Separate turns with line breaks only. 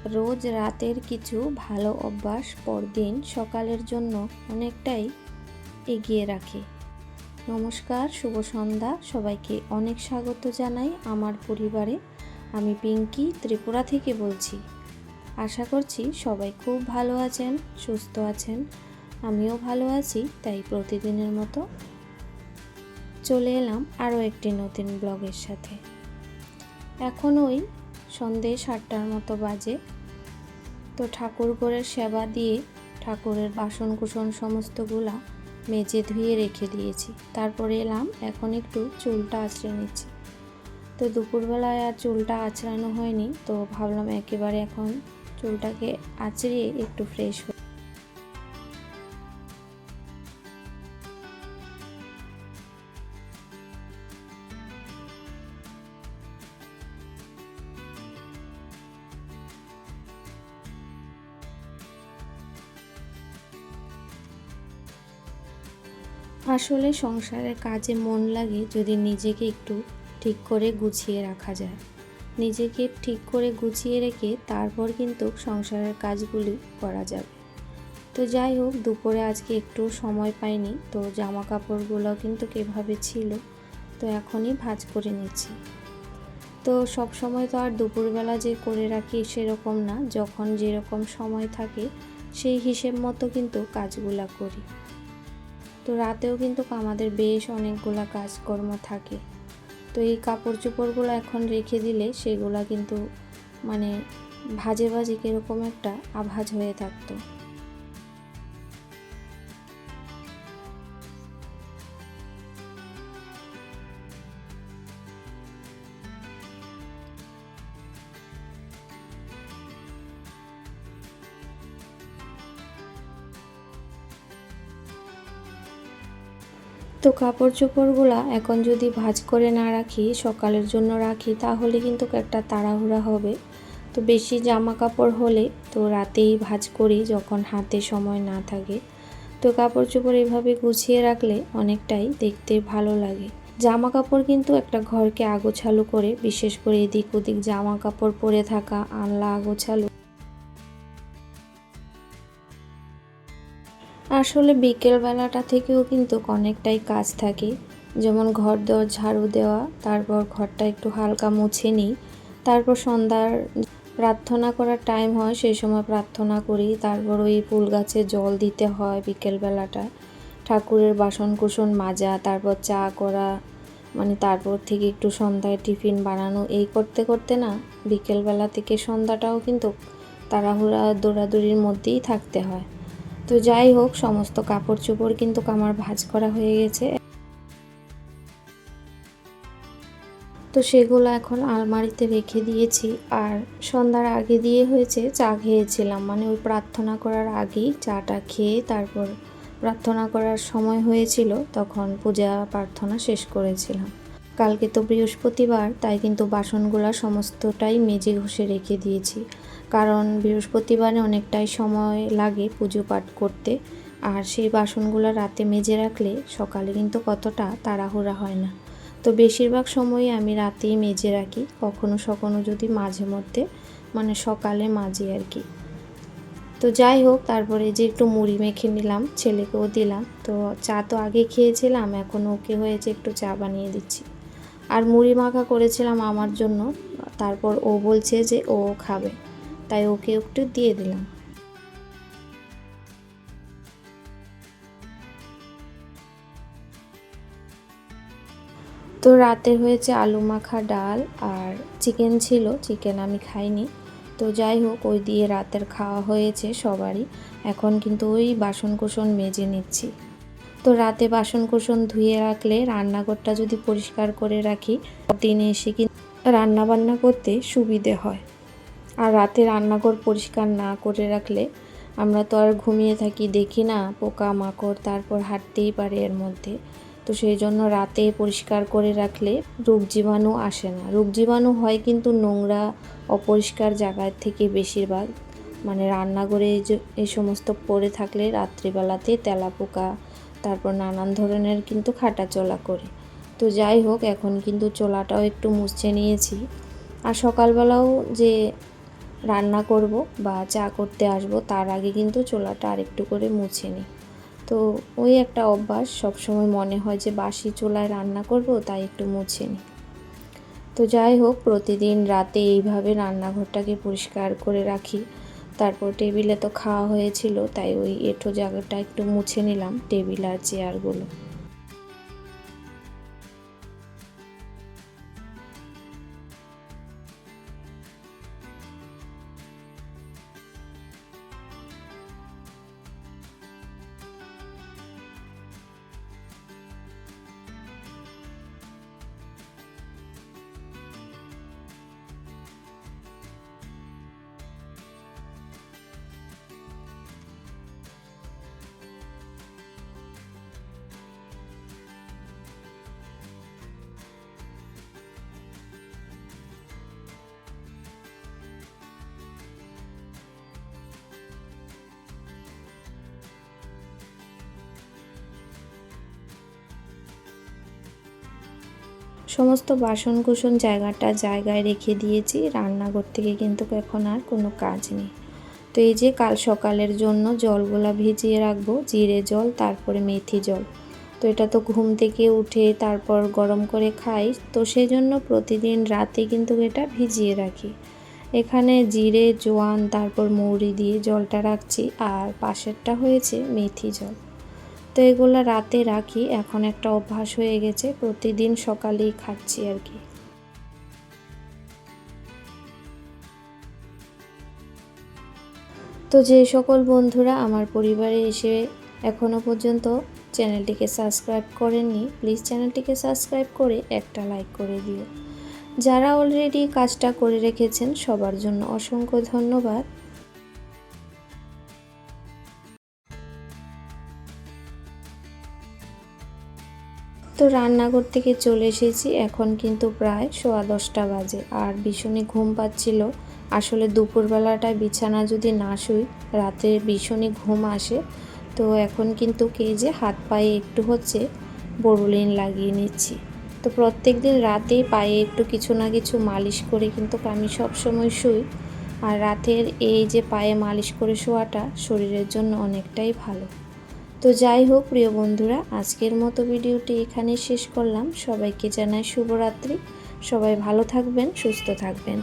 রোজ রাতের কিছু ভালো অভ্যাস পরদিন সকালের জন্য অনেকটাই এগিয়ে রাখে। নমস্কার, শুভ সন্ধ্যা। সবাইকে অনেক স্বাগত জানাই আমার পরিবারে। আমি পিঙ্কি ত্রিপুরা থেকে বলছি। আশা করছি সবাই খুব ভালো আছেন, সুস্থ আছেন। আমিও ভালো আছি। তাই প্রতিদিনের মতো চলে এলাম আরও একটি নতুন ব্লগের সাথে। এখন ওই সন্ধে 7টার মতো বাজে। তো ঠাকুর ঘরের সেবা দিয়ে ঠাকুরের বাসন কুসন সমস্তগুলা মেজে ধুয়ে রেখে দিয়েছি। তারপরে এলাম এখন একটু চুলটা আঁচড়ে নিচ্ছি। তো দুপুরবেলায় আর চুলটা আঁচড়ানো হয়নি, তো ভাবলাম একেবারে এখন চুলটাকে আঁচড়িয়ে একটু ফ্রেশ হই। আসলে সংসারের কাজে মন লাগে যদি নিজেকে একটু ঠিক করে গুছিয়ে রাখা যায়। নিজেকে ঠিক করে গুছিয়ে রেখে তারপর কিন্তু সংসারের কাজগুলি করা যাবে। তো যাই হোক, দুপুরে আজকে একটু সময় পাইনি, তো জামা কাপড়গুলো কিন্তু কীভাবে ছিল, তো এখনই ভাঁজ করে নিচ্ছি। তো সব সময় তো আর দুপুরবেলা যে করে রাখি সেরকম না, যখন যেরকম সময় থাকে সেই হিসেব মতো কিন্তু কাজগুলা করি। তো রাতেও কিন্তু আমাদের বেশ অনেকগুলা কাজকর্ম থাকে। তো এই কাপড় চোপড়গুলো এখন রেখে দিলে সেগুলা কিন্তু মানে ভাজে ভাজে কীরকম একটা আভাজ হয়ে থাকতো। তো কাপড় চোপড়গুলা এখন যদি ভাঁজ করে না রাখি, সকালের জন্য রাখি, তাহলে কিন্তু একটা তাড়াহুড়া হবে। তো বেশি জামা কাপড় হলে তো রাতেই ভাঁজ করি যখন হাতে সময় না থাকে। তো কাপড় চোপড় এভাবে গুছিয়ে রাখলে অনেকটাই দেখতে ভালো লাগে। জামা কাপড় কিন্তু একটা ঘরকে আগোছালো করে, বিশেষ করে এদিক ওদিক জামা কাপড় পরে থাকা, আনলা আগোছালো। আসলে বিকেল বেলাটা থেকেও কিন্তু অনেকটাই কাজ থাকে, যেমন ঘর দর ঝাড়ু দেওয়া, তারপর ঘরটা একটু হালকা মুছে নিই, তারপর সন্ধ্যার প্রার্থনা করার টাইম হয় সেই সময় প্রার্থনা করি, তারপর ওই ফুল গাছে জল দিতে হয় বিকেল বেলাটা, ঠাকুরের বাসন কুসন মাজা, তারপর চা করা, মানে তারপর থেকে একটু সন্ধ্যায় টিফিন বানানো, এই করতে করতে না বিকেলবেলা থেকে সন্ধ্যাটাও কিন্তু তাড়াহুড়া দৌড়াদৌড়ির মধ্যেই থাকতে হয়। তো যাই হোক, সমস্ত কাপড় চোপড় কিন্তু আমার ভাঁজ করা হয়ে গেছে। তো সেগুলো এখন আলমারিতে রেখে দিয়েছি। আর সন্ধ্যার আগে দিয়ে হয়েছে চা খেয়েছিলাম, মানে ওই প্রার্থনা করার আগেই চাটা খেয়ে তারপর প্রার্থনা করার সময় হয়েছিল, তখন পূজা প্রার্থনা শেষ করেছিলাম। কালকে তো বৃহস্পতিবার, তাই কিন্তু বাসনগুলো সমস্তটাই মেজে ঘষে রেখে দিয়েছি, কারণ বৃহস্পতিবারে অনেকটাই সময় লাগে পুজো পাঠ করতে। আর সেই বাসনগুলো রাতে মেজে রাখলে সকালে কিন্তু কতটা তাড়াহুড়া হয় না। তো বেশিরভাগ সময়ই আমি রাতেই মেজে রাখি, কখনো যদি মাঝে মধ্যে মানে সকালে মাজি আর কি। তো যাই হোক, তারপরে যে একটু মুড়ি মেখে নিলাম, ছেলেকেও দিলাম। তো চা তো আগে খেয়েছিলাম, এখন ওকে হয়েছে একটু চা বানিয়ে দিচ্ছি। আর মুড়ি মাখা করেছিলাম আমার জন্য, তারপর ও বলছে যে ও খাবে, তাই ওকে একটু দিয়ে দিলাম। তো রাতে হয়েছে আলু মাখা, ডাল আর চিকেন ছিল, চিকেন আমি খাইনি। তো যাই হোক, ওই দিয়ে রাতের খাওয়া হয়েছে সবারই। এখন কিন্তু ওই বাসন কুসন মেজে নিচ্ছি। তো রাতে বাসন কুসন ধুয়ে রাখলে রান্নাঘরটা যদি পরিষ্কার করে রাখি, দিনে এসে কিন্তু রান্না বান্না করতে সুবিধে হয়। আর রাতে রান্নাঘর পরিষ্কার না করে রাখলে আমরা তো আর ঘুমিয়ে থাকি, দেখি না পোকা মাকড় তারপর হাঁটতেই পারে এর মধ্যে। তো সেই জন্য রাতে পরিষ্কার করে রাখলে রোগ জীবাণু আসে না। রোগ জীবাণু হয় কিন্তু নোংরা অপরিষ্কার জায়গার থেকে বেশিরভাগ, মানে রান্নাঘরে এই সমস্ত পড়ে থাকলে রাত্রিবেলাতে তেলাপোকা তারপর নানান ধরনের কিন্তু হাঁটা চলা করে। তো যাই হোক, এখন কিন্তু চোলাটাও একটু মুছে নিয়েছি। আর সকালবেলাও যে রান্না করব বা চা করতে আসব তার আগে কিন্তু চুলাটা আরেকটু করে মুছে নিই। তো ওই একটা অভ্যাস, সবসময় মনে হয় যে বাসি চুলায় রান্না করব, তাই একটু মুছে নিই। তো যাই হোক, প্রতিদিন রাতে এইভাবে রান্নাঘরটাকে পরিষ্কার করে রাখি। তারপর টেবিলে তো খাওয়া হয়েছিল, তাই ওই এঁঠো জায়গাটা একটু মুছে নিলাম, টেবিল আর চেয়ারগুলো। সমস্ত বাসনকুসন জায়গায় রেখে দিয়েছি। রান্নাঘর থেকে কিন্তু এখন আর কোনো কাজ নেই। তো এই যে কাল সকালের জন্য জলগুলা ভিজিয়ে রাখবো, জিরে জল তারপরে মেথি জল। তো এটা তো ঘুম থেকে উঠে তারপর গরম করে খাই, তো সেই জন্য প্রতিদিন রাতে কিন্তু এটা ভিজিয়ে রাখি। এখানে জিরে জোয়ান তারপর মৌরি দিয়ে জলটা রাখছি, আর পাশেরটা হয়েছে মেথি জল। তো এগুলো রাতে রাখি, এখন একটা অভ্যাস হয়ে গেছে, প্রতিদিন সকালেই খাচ্ছি আর কি। তো যে সকল বন্ধুরা আমার পরিবারে এসে এখনও পর্যন্ত চ্যানেলটিকে সাবস্ক্রাইব করেননি, প্লিজ চ্যানেলটিকে সাবস্ক্রাইব করে একটা লাইক করে দিও। যারা অলরেডি কাজটা করে রেখেছেন সবার জন্য অসংখ্য ধন্যবাদ। তো রান্নাঘর থেকে চলে এসেছি, এখন কিন্তু প্রায় 10:15 বাজে, আর ভীষণই ঘুম পাচ্ছিল। আসলে দুপুরবেলাটায় বিছানা যদি না শুই, রাতে ভীষণই ঘুম আসে। তো এখন কিন্তু যে হাত পায়ে একটু হচ্ছে বোরোলিন লাগিয়ে নিচ্ছি। তো প্রত্যেক দিন রাতে পায়ে একটু কিছু না কিছু মালিশ করে কিন্তু আমি সব সময় শুই। আর রাতের এই যে পায়ে মালিশ করে শোয়াটা শরীরের জন্য অনেকটাই ভালো। তো যাই হোক প্রিয় বন্ধুরা, আজকের মতো ভিডিওটি এখানেই শেষ করলাম। সবাইকে জানাই শুভরাত্রি। সবাই ভালো থাকবেন, সুস্থ থাকবেন।